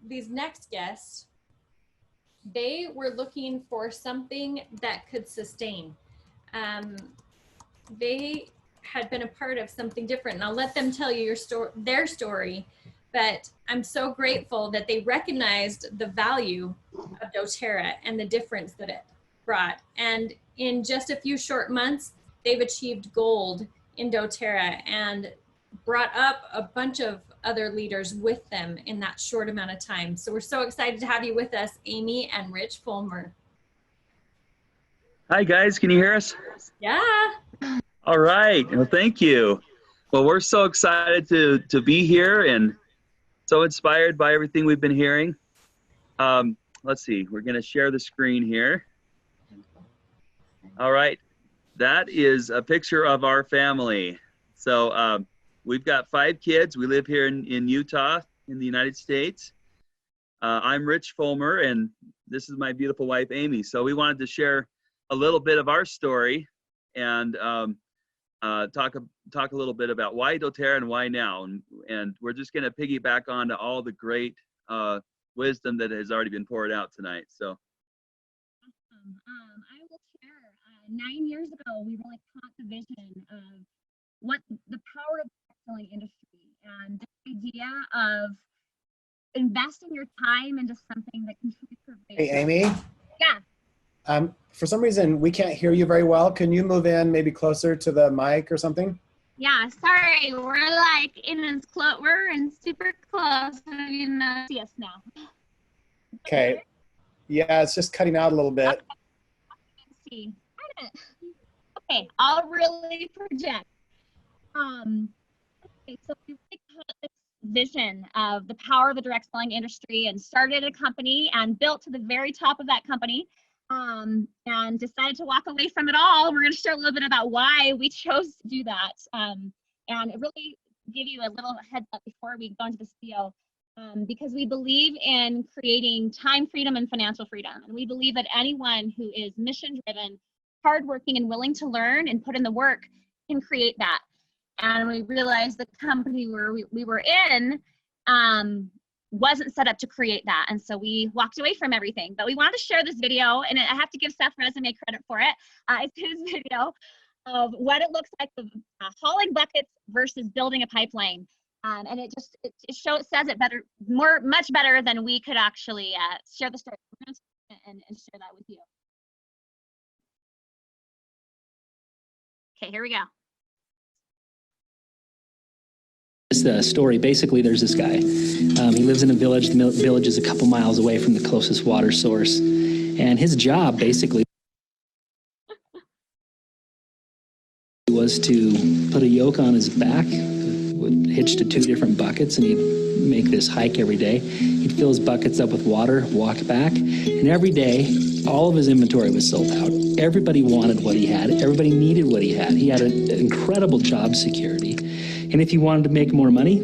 these next guests, they were looking for something that could sustain. They had been a part of something different, and I'll let them tell you their story. But I'm so grateful that they recognized the value of doTERRA and the difference that it brought. And in just a few short months, they've achieved gold in doTERRA and brought up a bunch of other leaders with them in that short amount of time. So we're so excited to have you with us, Amy and Rich Fullmer. Hi guys, can you hear us? Yeah. All right, well thank you. Well, we're so excited to be here and so inspired by everything we've been hearing. Let's see, we're gonna share the screen here. All right, that is a picture of our family. So we've got 5 kids. We live here in Utah, in the United States. I'm Rich Fullmer, and this is my beautiful wife, Amy. So we wanted to share a little bit of our story and talk a little bit about why doTERRA and why now. And we're just going to piggyback on to all the great wisdom that has already been poured out tonight. So. Awesome. I will share. 9 years ago, we really caught the vision of what the power of the selling industry and the idea of investing your time into something that can truly provide. Hey, Amy. Yeah. For some reason, we can't hear you very well. Can you move in maybe closer to the mic or something? Yeah, sorry. We're like we're in super close. So you know, see us now. Okay. Yeah, it's just cutting out a little bit. Okay. Let's see. Okay, I'll really project. Okay, so we really caught this vision of the power of the direct selling industry and started a company and built to the very top of that company. And decided to walk away from it all. We're going to share a little bit about why we chose to do that. And really give you a little heads up before we go into this video, because we believe in creating time freedom and financial freedom. And we believe that anyone who is mission driven, hardworking, and willing to learn and put in the work can create that. And we realized the company where we were in wasn't set up to create that. And so we walked away from everything. But we wanted to share this video, and I have to give Seth Resume credit for it. It's his video of what it looks like of hauling buckets versus building a pipeline. And it says it better, much better than we could actually share the story. We're going to and share that with you. Okay, here we go. This story, basically there's this guy. He lives in a village. The village is a couple miles away from the closest water source. And his job basically was to put a yoke on his back, hitched to 2 different buckets, and he'd make this hike every day. He'd fill his buckets up with water, walk back, and every day all of his inventory was sold out. Everybody wanted what he had. Everybody needed what he had. He had an incredible job security. And if he wanted to make more money,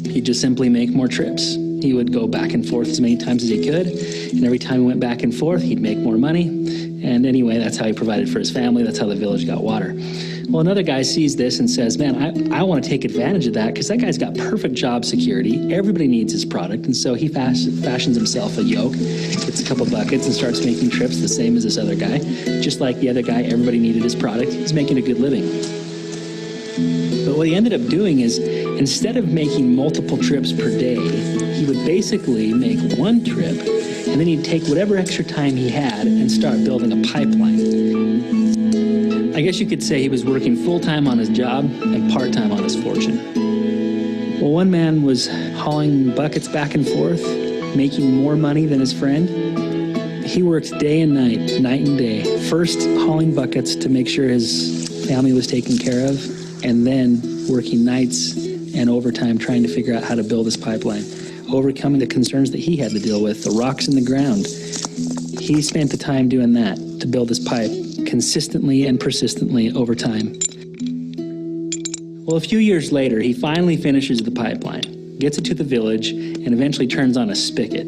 he'd just simply make more trips. He would go back and forth as many times as he could, and every time he went back and forth, he'd make more money. And anyway, that's how he provided for his family. That's how the village got water. Well, another guy sees this and says, man, I want to take advantage of that because that guy's got perfect job security. Everybody needs his product. And so he fashions himself a yoke, gets a couple buckets, and starts making trips the same as this other guy. Just like the other guy, everybody needed his product. He's making a good living. But what he ended up doing is, instead of making multiple trips per day, he would basically make one trip, and then he'd take whatever extra time he had and start building a pipeline. I guess you could say he was working full-time on his job and part-time on his fortune. Well, one man was hauling buckets back and forth, making more money than his friend. He worked day and night, night and day, first hauling buckets to make sure his family was taken care of, and then working nights and overtime trying to figure out how to build this pipeline, overcoming the concerns that he had to deal with, the rocks in the ground. He spent the time doing that to build this pipe consistently and persistently over time. Well, a few years later, he finally finishes the pipeline, gets it to the village, and eventually turns on a spigot.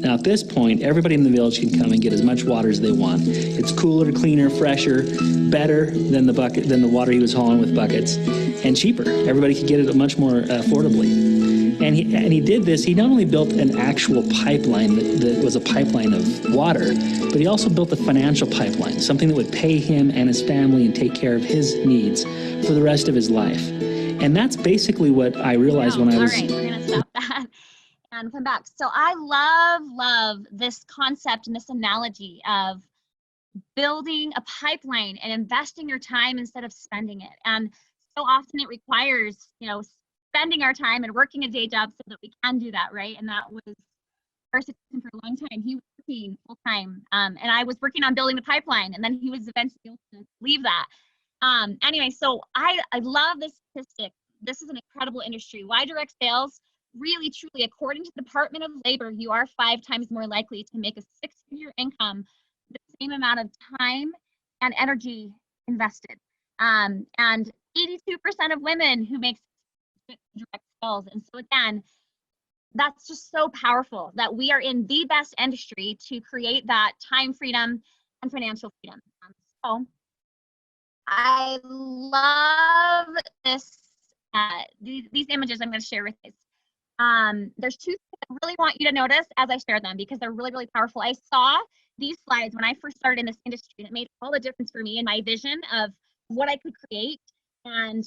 Now at this point, everybody in the village can come and get as much water as they want. It's cooler, cleaner, fresher, better than the water he was hauling with buckets, and cheaper. Everybody could get it much more affordably. And he did this. He not only built an actual pipeline that was a pipeline of water, but he also built a financial pipeline, something that would pay him and his family and take care of his needs for the rest of his life. And that's basically what I realized when I was... All right, we're going to stop that and come back. So I love this concept and this analogy of building a pipeline and investing your time instead of spending it. And so often it requires, spending our time and working a day job so that we can do that, right? And that was our situation for a long time. He was working full time, and I was working on building the pipeline, and then he was eventually able to leave that. Anyway, so I love this statistic. This is an incredible industry. Why direct sales? Really, truly, according to the Department of Labor, you are 5 times more likely to make a 6-figure income with the same amount of time and energy invested. And 82% of women who make direct sales. And so again, that's just so powerful that we are in the best industry to create that time freedom and financial freedom. So I love this, these images I'm going to share with you. There's 2 things I really want you to notice as I share them because they're really, really powerful. I saw these slides when I first started in this industry that made all the difference for me in my vision of what I could create and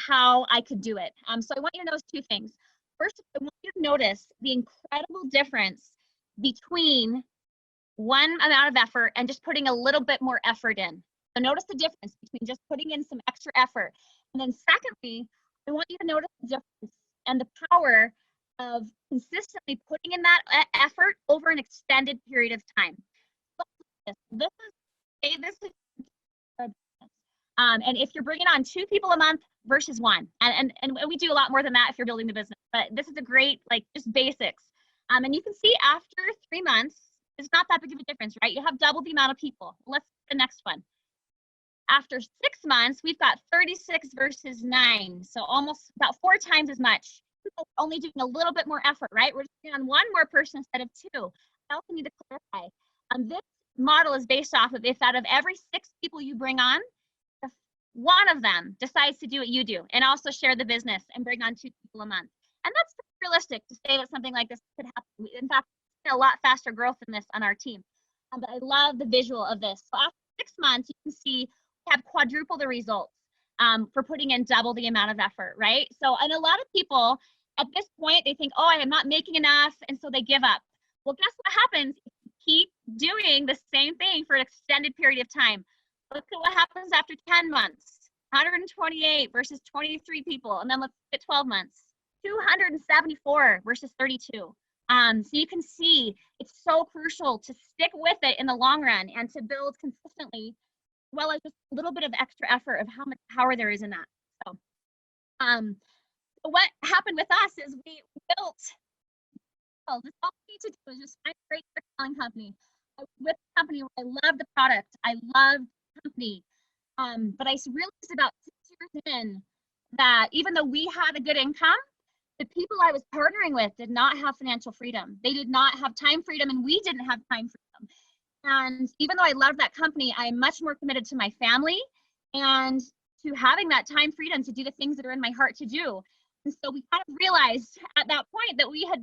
how I could do it. So I want you to notice 2 things. First, I want you to notice the incredible difference between one amount of effort and just putting a little bit more effort in. So notice the difference between just putting in some extra effort. And then secondly, I want you to notice the difference and the power of consistently putting in that effort over an extended period of time. This is and if you're bringing on 2 people a month versus 1, and we do a lot more than that if you're building the business, but this is a great, just basics. And you can see after 3 months, it's not that big of a difference, right? You have double the amount of people. Let's the next one. After 6 months, we've got 36 versus 9. So almost about 4 times as much. Only doing a little bit more effort, right? We're just bringing on 1 more person instead of 2. I also need to clarify. This model is based off of if out of every 6 people you bring on, if 1 of them decides to do what you do and also share the business and bring on 2 people a month. And that's realistic to say that something like this could happen. In fact, a lot faster growth than this on our team. But I love the visual of this. So after 6 months, you can see we have quadruple the results for putting in double the amount of effort, right? So, and a lot of people at this point, they think, oh, I am not making enough, and so they give up. Well, guess what happens? Keep doing the same thing for an extended period of time. Look at what happens after 10 months. 128 versus 23 people. And then let's look at 12 months. 274 versus 32. So you can see it's so crucial to stick with it in the long run and to build consistently, as well as just a little bit of extra effort of how much power there is in that. So what happened with us is we built, all we need to do is just find a great selling company. I was with a company where I love the product, I love the company, but I realized about 6 years in that even though we had a good income, the people I was partnering with did not have financial freedom. They did not have time freedom, and we didn't have time freedom. And even though I love that company, I'm much more committed to my family and to having that time freedom to do the things that are in my heart to do. And so we kind of realized at that point that we had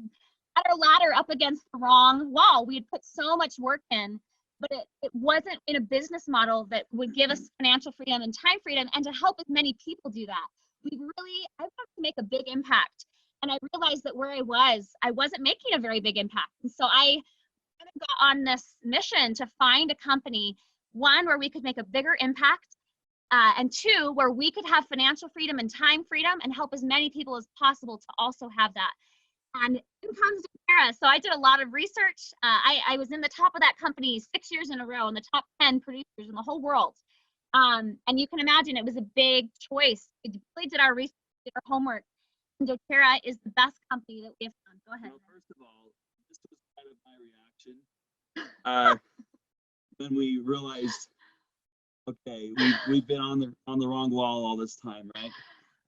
our ladder up against the wrong wall. We had put so much work in, but it wasn't in a business model that would give us financial freedom and time freedom and to help as many people do that. I wanted to make a big impact. And I realized that where I wasn't making a very big impact. And so I kind of got on this mission to find a company, 1, where we could make a bigger impact, and 2, where we could have financial freedom and time freedom and help as many people as possible to also have that. And in comes doTERRA. So I did a lot of research. I was in the top of that company 6 years in a row in the top 10 producers in the whole world. And you can imagine it was a big choice. We really did our research, did our homework. And doTERRA is the best company that we have found. Go ahead. Well, first of all, this was kind of my reaction when we realized, okay, we've been on the wrong wall all this time, right?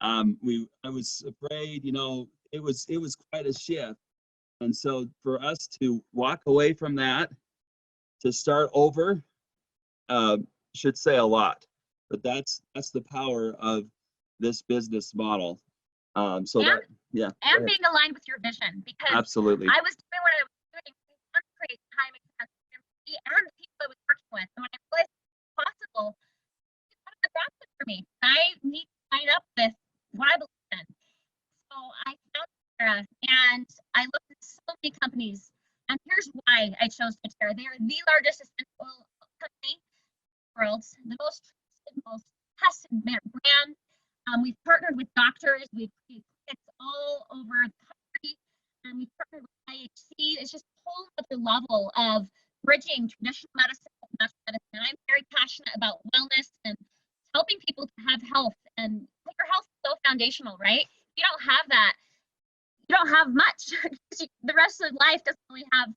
I was afraid, it was quite a shift, and so for us to walk away from that to start over should say a lot. But that's the power of this business model. So and, that, yeah. and being aligned with your vision, because Absolutely. I was doing what I was doing to create time and transparency and the people I was working with. And when I realized it was possible, it's kind of a grasp for me. I need to line up with what I believe in. So I found doTERRA, and I looked at so many companies. And here's why I chose doTERRA. They are the largest essential oil company in the world, the most trusted, most tested brand. We've partnered with doctors. We've created clinics all over the country. And we've partnered with IHC. It's just a whole other level of bridging traditional medicine with natural medicine. And I'm very passionate about wellness and helping people to have health. And your health is so foundational, right? If you don't have that, you don't have much. The rest of life doesn't really have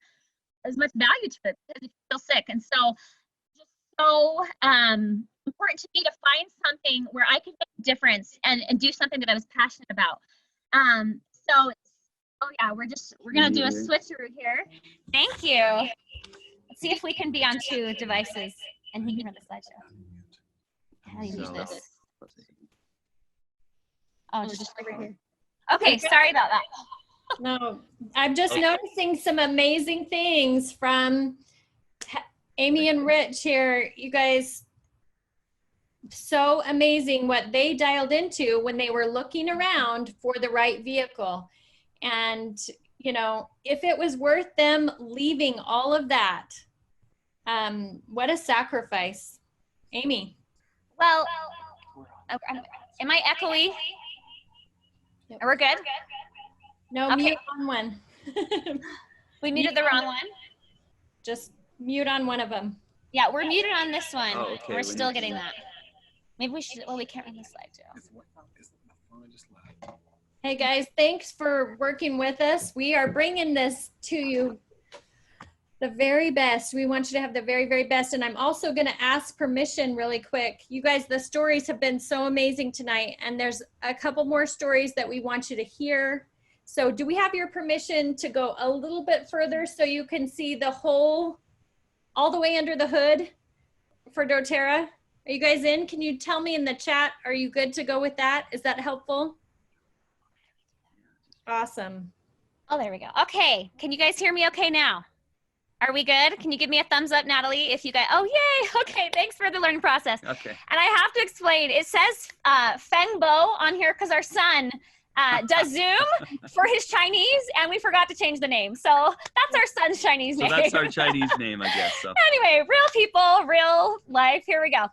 as much value to it because you feel sick. And so just so important to me to find something where I can make a difference and do something that I was passionate about. So oh yeah, we're gonna do a switcheroo here. Thank you. Let's see if we can be on 2 devices and he can run the slideshow. How do you use this? Oh, just over here. Okay, sorry about that. No, I'm just noticing some amazing things from Amy and Rich here. You guys, so amazing what they dialed into when they were looking around for the right vehicle. And, you know, if it was worth them leaving all of that, what a sacrifice. Amy. Well, am I echoey? Yep. Are we good? No, Okay. mute on one. We muted the wrong one. Just mute on one of them. Yeah, we're muted on this one. Oh, okay. We're still getting that. Maybe we should, well, we can't run the slideshow. Hey guys, thanks for working with us. We are bringing this to you the very best. We want you to have the very, very best. And I'm also going to ask permission really quick. You guys, the stories have been so amazing tonight. And there's a couple more stories that we want you to hear. So do we have your permission to go a little bit further so you can see the whole, all the way under the hood for doTERRA? Are you guys in? Can you tell me in the chat, are you good to go with that? Is that helpful? Awesome. Oh, there we go. Okay. Can you guys hear me okay now? Are we good? Can you give me a thumbs up, Natalie, if you guys, oh, yay. Okay. Thanks for the learning process. Okay. And I have to explain, it says Feng Bo on here because our son does Zoom for his Chinese, and we forgot to change the name. So that's our son's Chinese name. So that's our Chinese name, I guess. So. Anyway, real people, real life. Here we go.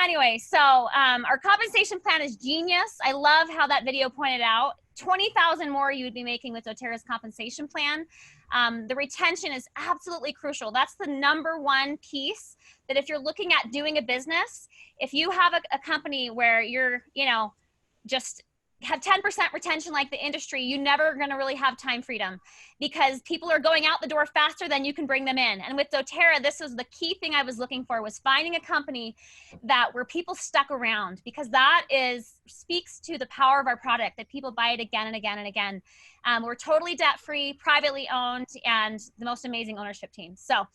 Anyway, so our compensation plan is genius. I love how that video pointed out. 20,000 more you would be making with doTERRA's compensation plan. The retention is absolutely crucial. That's the #1 piece that if you're looking at doing a business, if you have a company where you're, you know, just have 10% retention like the industry, you're never going to really have time freedom because people are going out the door faster than you can bring them in. And with doTERRA, this was the key thing I was looking for, was finding a company that where people stuck around, because that speaks to the power of our product, that people buy it again and again and again. We're totally debt-free, privately owned, and the most amazing ownership team. So,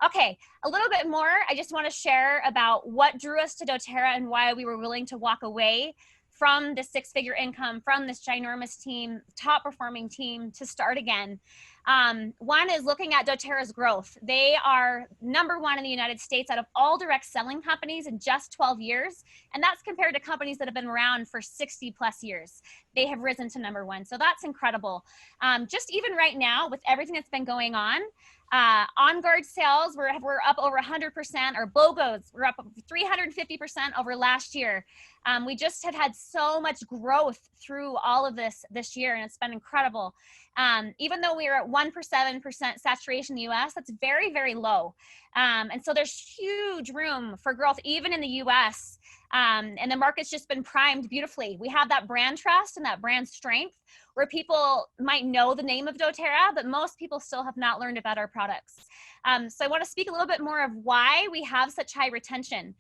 okay, a little bit more. I just want to share about what drew us to doTERRA and why we were willing to walk away from the 6-figure income, from this ginormous team, top performing team, to start again. One is looking at doTERRA's growth. They are #1 in the United States out of all direct selling companies in just 12 years. And that's compared to companies that have been around for 60+ years. They have risen to #1. So that's incredible. Just even right now with everything that's been going on guard sales, we're up over 100%. Our BOGOs, we're up 350% over last year. We just have had so much growth through all of this year, and it's been incredible. Even though we are at 1% saturation in the US, that's very, very low. And so there's huge room for growth, even in the US. And the market's just been primed beautifully. We have that brand trust and that brand strength where people might know the name of doTERRA, but most people still have not learned about our products. So I want to speak a little bit more of why we have such high retention.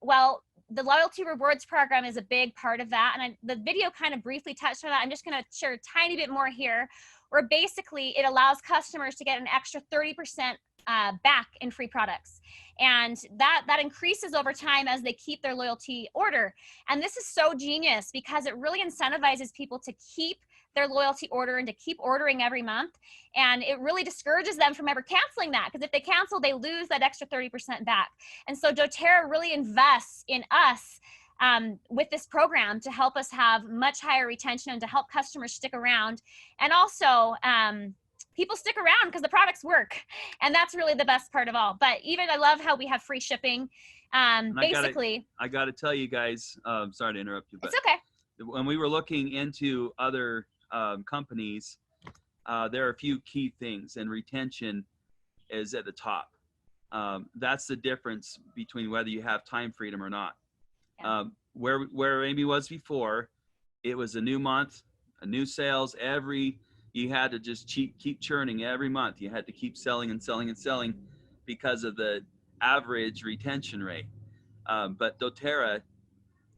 Well, the loyalty rewards program is a big part of that. And the video kind of briefly touched on that. I'm just going to share a tiny bit more here, where basically it allows customers to get an extra 30% back in free products. And that increases over time as they keep their loyalty order. And this is so genius because it really incentivizes people to keep their loyalty order and to keep ordering every month. And it really discourages them from ever canceling that, because if they cancel, they lose that extra 30% back. And so doTERRA really invests in us with this program to help us have much higher retention and to help customers stick around. And also, people stick around because the products work. And that's really the best part of all. But even I love how we have free shipping. Basically, I got to tell you guys, sorry to interrupt you, but it's okay. When we were looking into other companies, there are a few key things, and retention is at the top. That's the difference between whether you have time freedom or not. Yeah. Where Amy was before, it was a new month, a new sales. You had to just keep churning every month. You had to keep selling and selling and selling because of the average retention rate. But doTERRA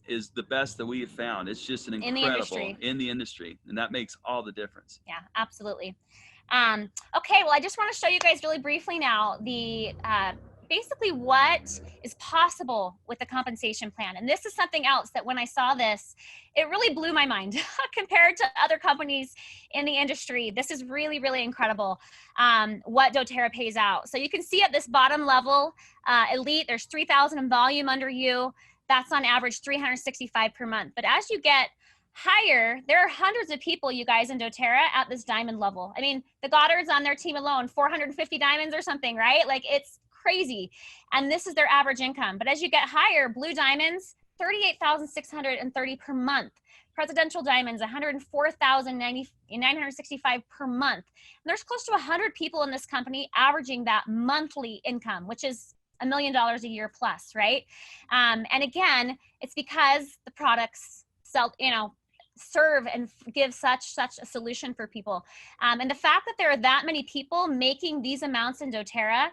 is the best that we have found. It's just an incredible in the industry, and that makes all the difference. Yeah, absolutely. Okay, well, I just want to show you guys really briefly now the basically what is possible with the compensation plan. And this is something else that when I saw this, it really blew my mind compared to other companies in the industry. This is really, really incredible what doTERRA pays out. So you can see at this bottom level, elite, there's 3,000 in volume under you. That's on average 365 per month. But as you get higher, there are hundreds of people, you guys, in doTERRA at this diamond level. I mean, the Goddards on their team alone, 450 diamonds or something, right? Like, it's crazy. And this is their average income. But as you get higher, blue diamonds, 38,630 per month. Presidential diamonds, 104,965 per month. And there's close to 100 people in this company averaging that monthly income, which is $1 million a year plus, right? And again, it's because the products serve and give such a solution for people. And the fact that there are that many people making these amounts in doTERRA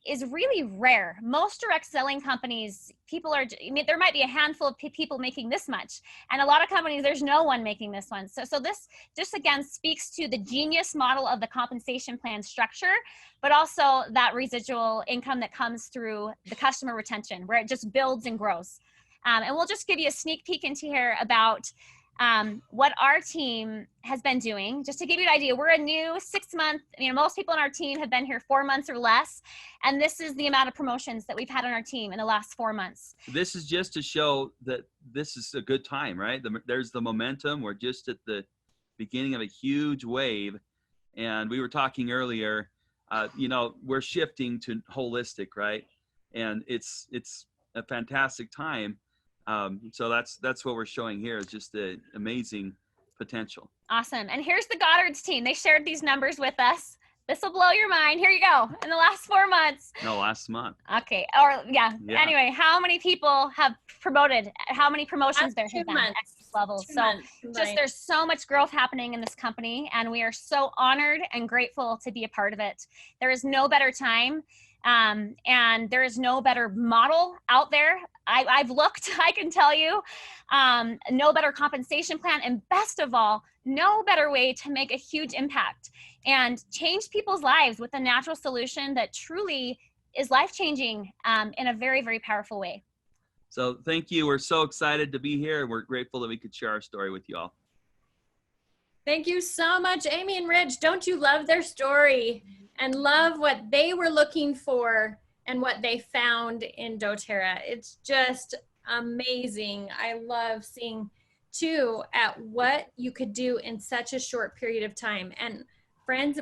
is really rare. Most direct selling companies, there might be a handful of people making this much. And a lot of companies, there's no one making this one. So this just again speaks to the genius model of the compensation plan structure, but also that residual income that comes through the customer retention, where it just builds and grows. And we'll just give you a sneak peek into here about what our team has been doing. Just to give you an idea, we're a new 6-month, most people on our team have been here 4 months or less. And this is the amount of promotions that we've had on our team in the last 4 months. This is just to show that this is a good time, right? There's the momentum. We're just at the beginning of a huge wave. And we were talking earlier, we're shifting to holistic, right? And it's a fantastic time. So that's what we're showing here, is just the amazing potential. Awesome. And here's the Goddards team. They shared these numbers with us. This will blow your mind. Here you go. In the last 4 months. No, last month. Okay. Yeah. Anyway, how many people have promoted? How many promotions there have been at this level? There's so much growth happening in this company, and we are so honored and grateful to be a part of it. There is no better time. And there is no better model out there. I've looked, I can tell you, no better compensation plan, and best of all, no better way to make a huge impact and change people's lives with a natural solution that truly is life-changing in a very, very powerful way. So thank you. We're so excited to be here. We're grateful that we could share our story with you all. Thank you so much, Amy and Rich. Don't you love their story and love what they were looking for and what they found in doTERRA? It's just amazing. I love seeing too at what you could do in such a short period of time. And friends,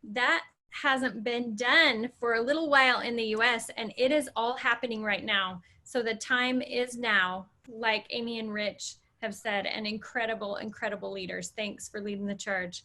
that hasn't been done for a little while in the US, and it is all happening right now. So the time is now, like Amy and Rich have said, and incredible, incredible leaders. Thanks for leading the charge.